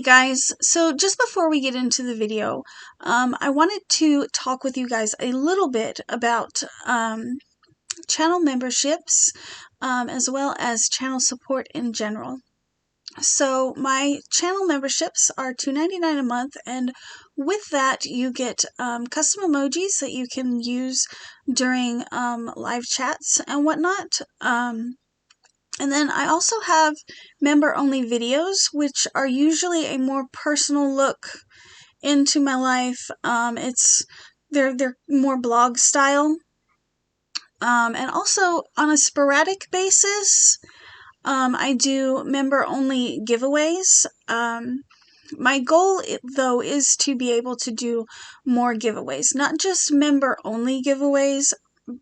guys, so just before we get into the video, I wanted to talk with you guys a little bit about channel memberships as well as channel support in general. So my channel memberships are $2.99 a month, and with that you get custom emojis that you can use during live chats and whatnot. And then I also have member-only videos, which are usually a more personal look into my life. They're more blog style. And also on a sporadic basis, I do member-only giveaways. My goal, though, is to be able to do more giveaways. Not just member-only giveaways,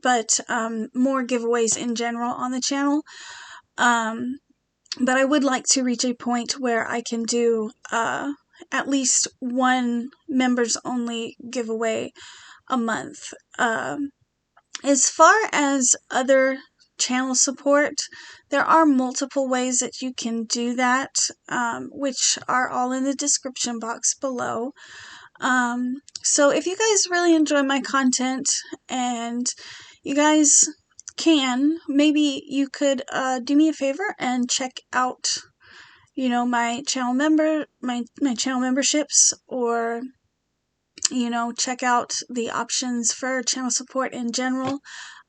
but more giveaways in general on the channel. But I would like to reach a point where I can do at least one members only giveaway a month. As far as other channel support, there are multiple ways that you can do that, which are all in the description box below. So if you guys really enjoy my content and you guys can, maybe you could do me a favor and check out, my channel channel memberships, or check out the options for channel support in general.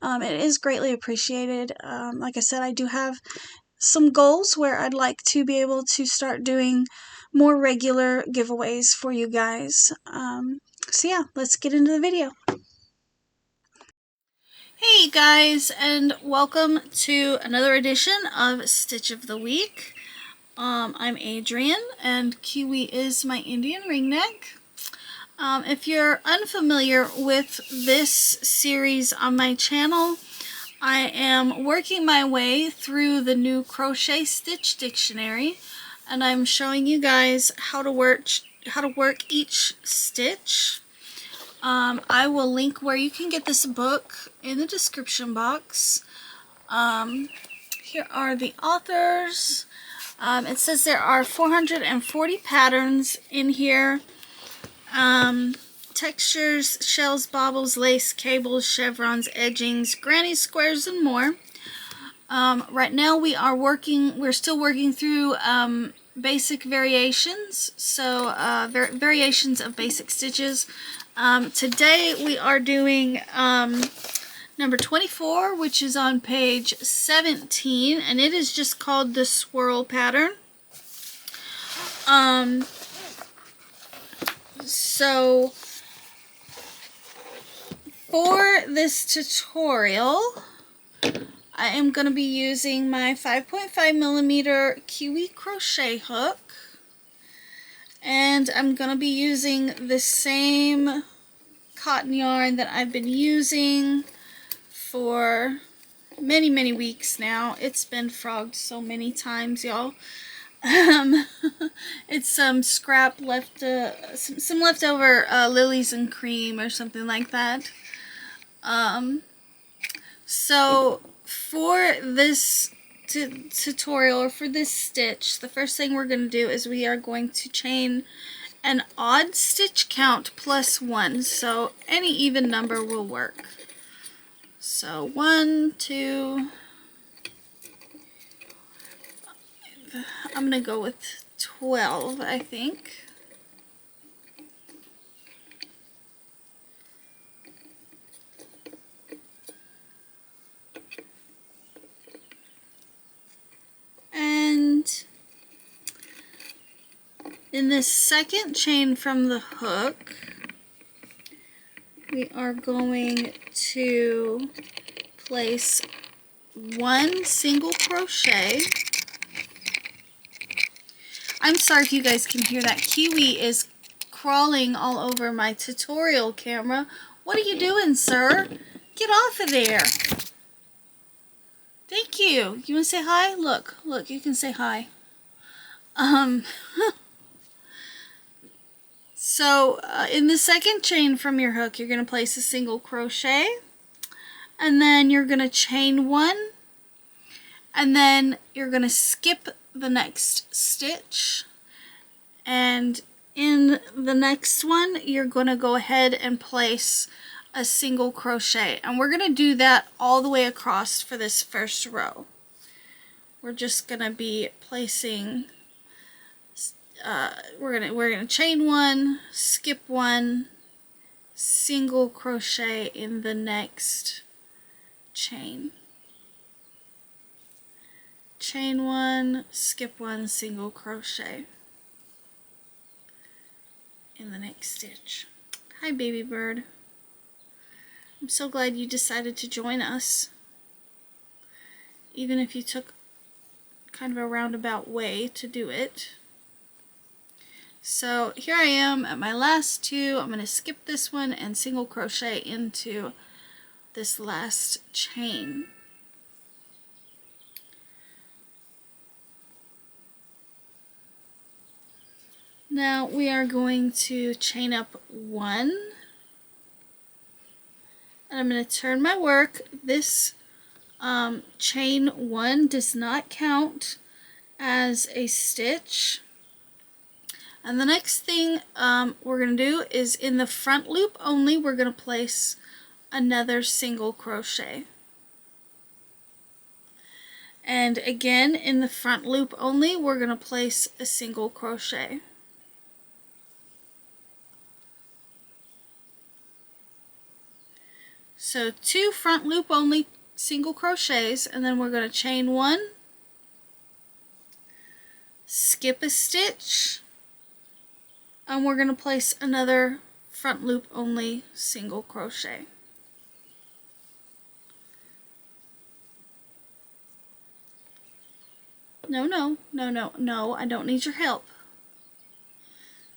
It is greatly appreciated. Like I said, I do have some goals where I'd like to be able to start doing more regular giveaways for you guys. So yeah, let's get into the video. Hey guys, and welcome to another edition of Stitch of the Week. I'm Adrian, and Kiwi is my Indian ringneck. If you're unfamiliar with this series on my channel, I am working my way through the new Crochet Stitch Dictionary, and I'm showing you guys how to work each stitch. I will link where you can get this book in the description box. Here are the authors. It says there are 440 patterns in here. Textures, shells, baubles, lace, cables, chevrons, edgings, granny squares, and more. Right now we're still working through basic variations, so variations of basic stitches. Today we are doing number 24, which is on page 17, and it is just called the Swirl pattern. So for this tutorial, I am going to be using my 5.5mm Kiwi crochet hook, and I'm going to be using the same cotton yarn that I've been using for many weeks now. It's been frogged so many times, y'all. It's some scrap left, some leftover lilies and cream or something like that. So for this tutorial, or for this stitch, the first thing we're going to do is we are going to chain an odd stitch count plus 1, so any even number will work. So 1, 2, I'm going to go with 12, I think. And in this second chain from the hook, we are going to place 1 single crochet. I'm sorry if you guys can hear that. Kiwi is crawling all over my tutorial camera. What are you doing, sir? Get off of there. Thank you. You want to say hi? Look, you can say hi. So in the second chain from your hook, you're going to place a single crochet, and then you're going to chain 1, and then you're going to skip the next stitch, And in the next one, you're going to go ahead and place a single crochet. And we're going to do that all the way across for this first row. We're just going to be placing, we're going to chain one, skip one, single crochet in the next chain. Chain one, skip one, single crochet in the next stitch. Hi, baby bird. I'm so glad you decided to join us, even if you took kind of a roundabout way to do it. So here I am at my last two. I'm going to skip this one and single crochet into this last chain. Now we are going to chain up one, and I'm going to turn my work. This chain one does not count as a stitch. And the next thing we're going to do is in the front loop only, we're going to place another single crochet. And again, in the front loop only, we're going to place a single crochet. So 2 front loop only single crochets, and then we're going to chain one, skip a stitch, and we're going to place another front loop only single crochet. No, I don't need your help.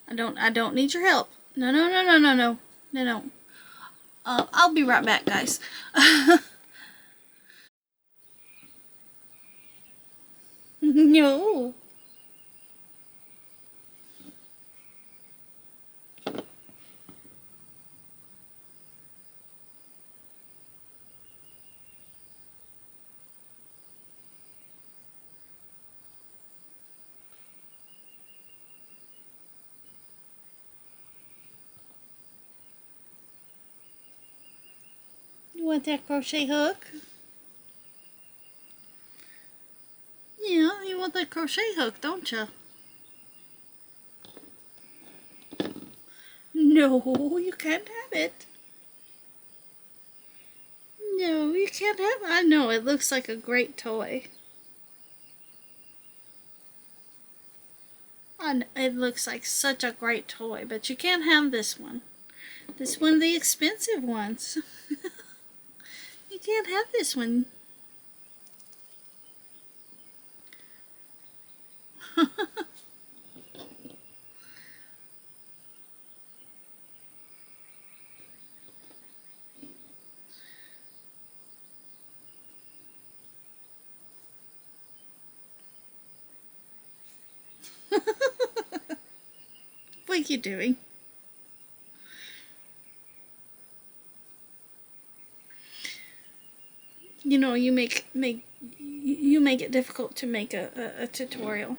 I don't need your help. No. I'll be right back, guys. No. You want that crochet hook? Yeah, you want that crochet hook, don't you? No, you can't have it. No, you can't have it. I know, it looks like a great toy. It looks like such a great toy, but you can't have this one. This one of the expensive ones. You can't have this one. What are you doing? You know, you make it difficult to make a tutorial,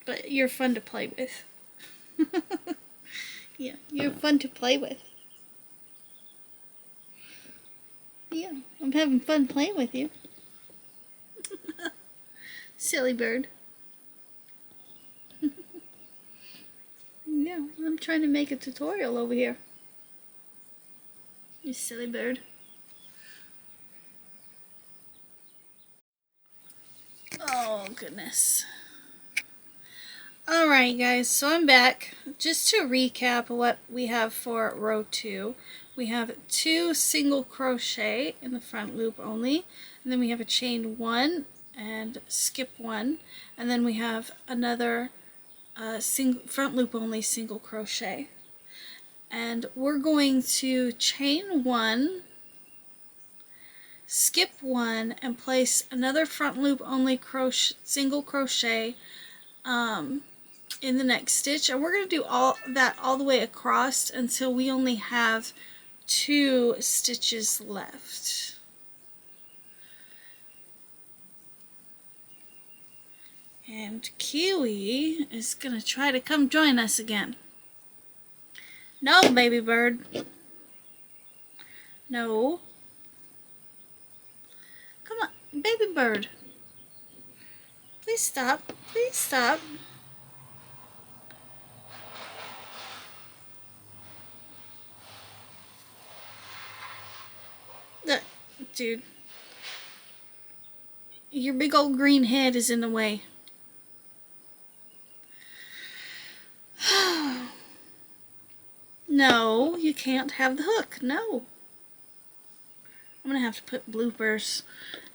but you're fun to play with. Yeah, you're fun to play with. Yeah, I'm having fun playing with you. Silly bird. Yeah, I'm trying to make a tutorial over here. You silly bird. Oh, goodness. Alright, guys, so I'm back. Just to recap what we have for row 2. We have 2 single crochet in the front loop only, and then we have a chain 1 and skip 1, and then we have another front loop only single crochet. And we're going to chain 1, skip 1, and place another front loop only single crochet in the next stitch, and we're going to do all the way across until we only have 2 stitches left. And Kiwi is gonna try to come join us again. No, baby bird. No. Come on, baby bird. Please stop. Please stop. Dude. Your big old green head is in the way. No, you can't have the hook. No. I'm going to have to put bloopers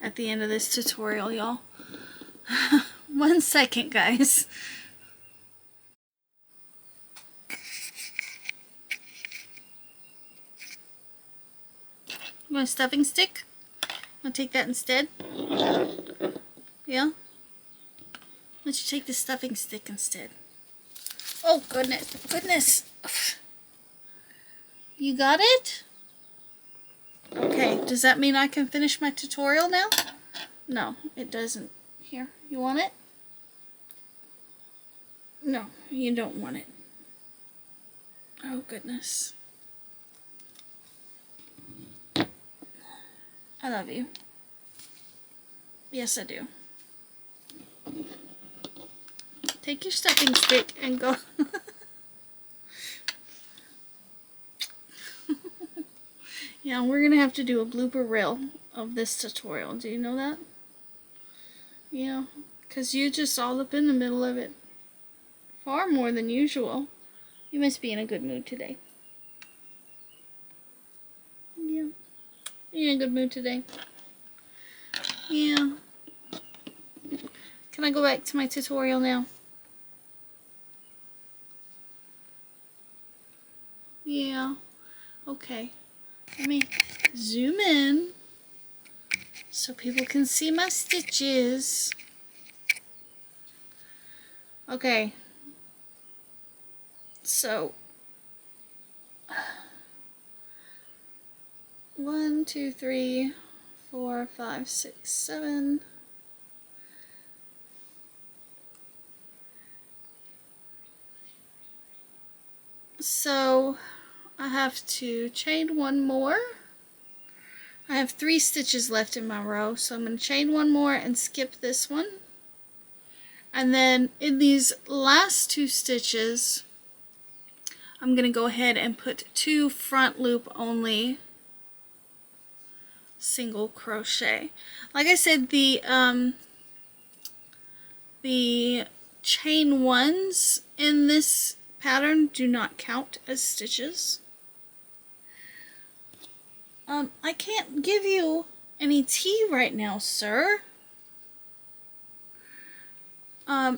at the end of this tutorial, y'all. 1 second, guys. You want a stuffing stick? Want to take that instead? Yeah? Why don't you take the stuffing stick instead? Oh, goodness. Goodness. You got it? Okay, does that mean I can finish my tutorial now? No, it doesn't. Here, you want it? No, you don't want it. Oh, goodness. I love you. Yes, I do. Take your stuffing stick and go. Yeah, we're going to have to do a blooper reel of this tutorial. Do you know that? Yeah, because you're just all up in the middle of it. Far more than usual. You must be in a good mood today. Yeah. You're in a good mood today. Yeah. Can I go back to my tutorial now? Yeah. Okay. Let me zoom in so people can see my stitches. Okay. So 1, 2, 3, 4, 5, 6, 7. So I have to chain 1 more. I have 3 stitches left in my row, so I'm going to chain 1 more and skip this one. And then in these last 2 stitches, I'm going to go ahead and put 2 front loop only single crochet. Like I said, the chain 1s in this pattern do not count as stitches. I can't give you any tea right now, sir.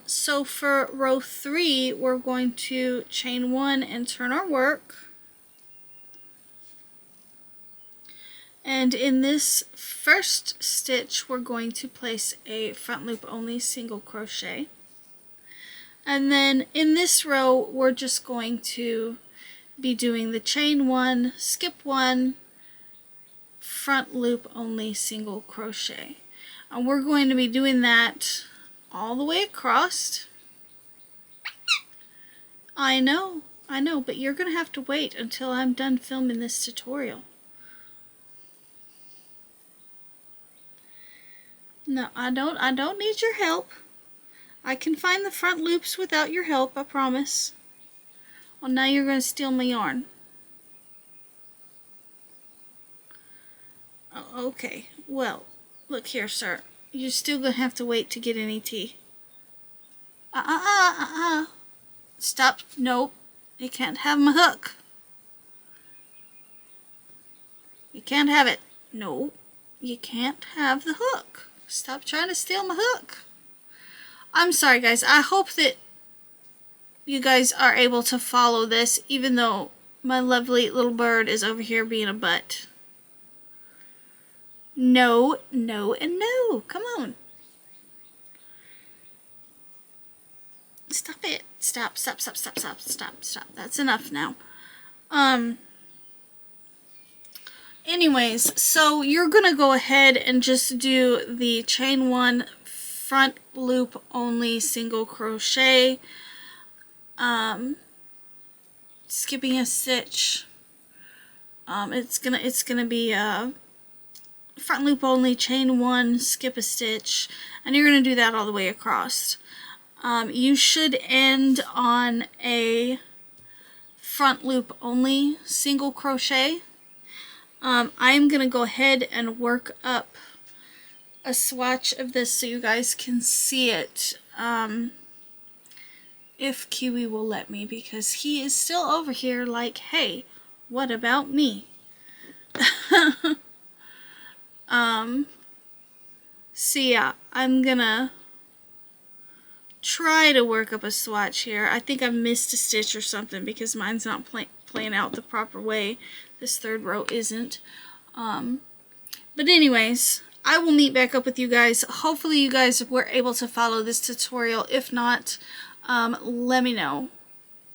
So for row 3, we're going to chain 1 and turn our work. And in this first stitch, we're going to place a front loop only single crochet. And then in this row, we're just going to be doing the chain 1, skip 1, front loop only single crochet. And we're going to be doing that all the way across. I know, but you're going to have to wait until I'm done filming this tutorial. No, I don't need your help. I can find the front loops without your help, I promise. Well, now you're going to steal my yarn. Oh, okay, well, look here, sir. You're still going to have to wait to get any tea. Stop. Nope. You can't have my hook. You can't have it. No, you can't have the hook. Stop trying to steal my hook. I'm sorry, guys. I hope that you guys are able to follow this, even though my lovely little bird is over here being a butt. No, no, and no. Come on. Stop it. Stop. That's enough now. Anyways, so you're going to go ahead and just do the chain 1, front loop only single crochet, skipping a stitch. It's gonna be front loop only, chain 1, skip a stitch, and you're gonna do that all the way across. You should end on a front loop only single crochet. I'm gonna go ahead and work up a swatch of this so you guys can see it, if Kiwi will let me, because he is still over here like, hey, what about me? So yeah, I'm gonna try to work up a swatch here. I think I missed a stitch or something because mine's not playing out the proper way. This third row isn't. But anyways, I will meet back up with you guys. Hopefully you guys were able to follow this tutorial. If not, let me know.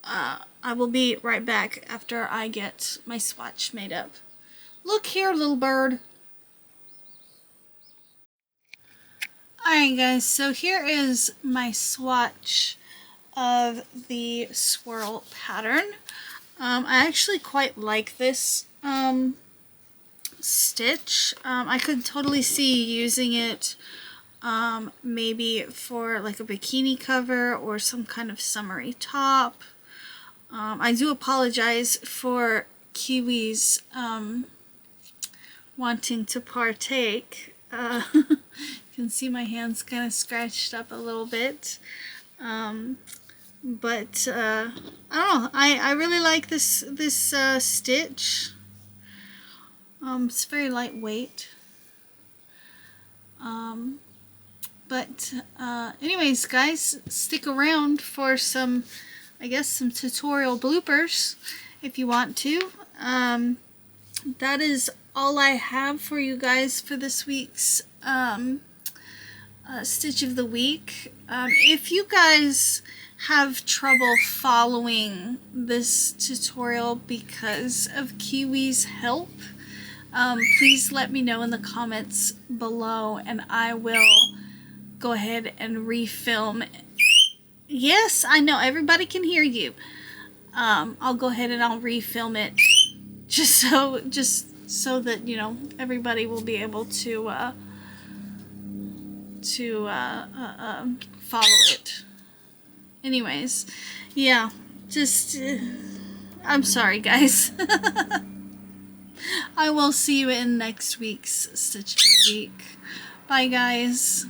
I will be right back after I get my swatch made up. Look here, little bird. Alright guys, so here is my swatch of the swirl pattern. I actually quite like this stitch. I could totally see using it maybe for like a bikini cover or some kind of summery top. I do apologize for Kiwi's wanting to partake. You can see my hands kind of scratched up a little bit. But I don't know. I really like this stitch. It's very lightweight. But anyways, guys, stick around for some, I guess, some tutorial bloopers if you want to. That is all I have for you guys for this week's Stitch of the Week. If you guys have trouble following this tutorial because of Kiwi's help, please let me know in the comments below and I will go ahead and refilm. Yes, I know, everybody can hear you. I'll go ahead and I'll refilm it just so that, you know, everybody will be able to follow it. Anyways, yeah, just I'm sorry guys. I will see you in next week's Stitch of the Week. Bye guys.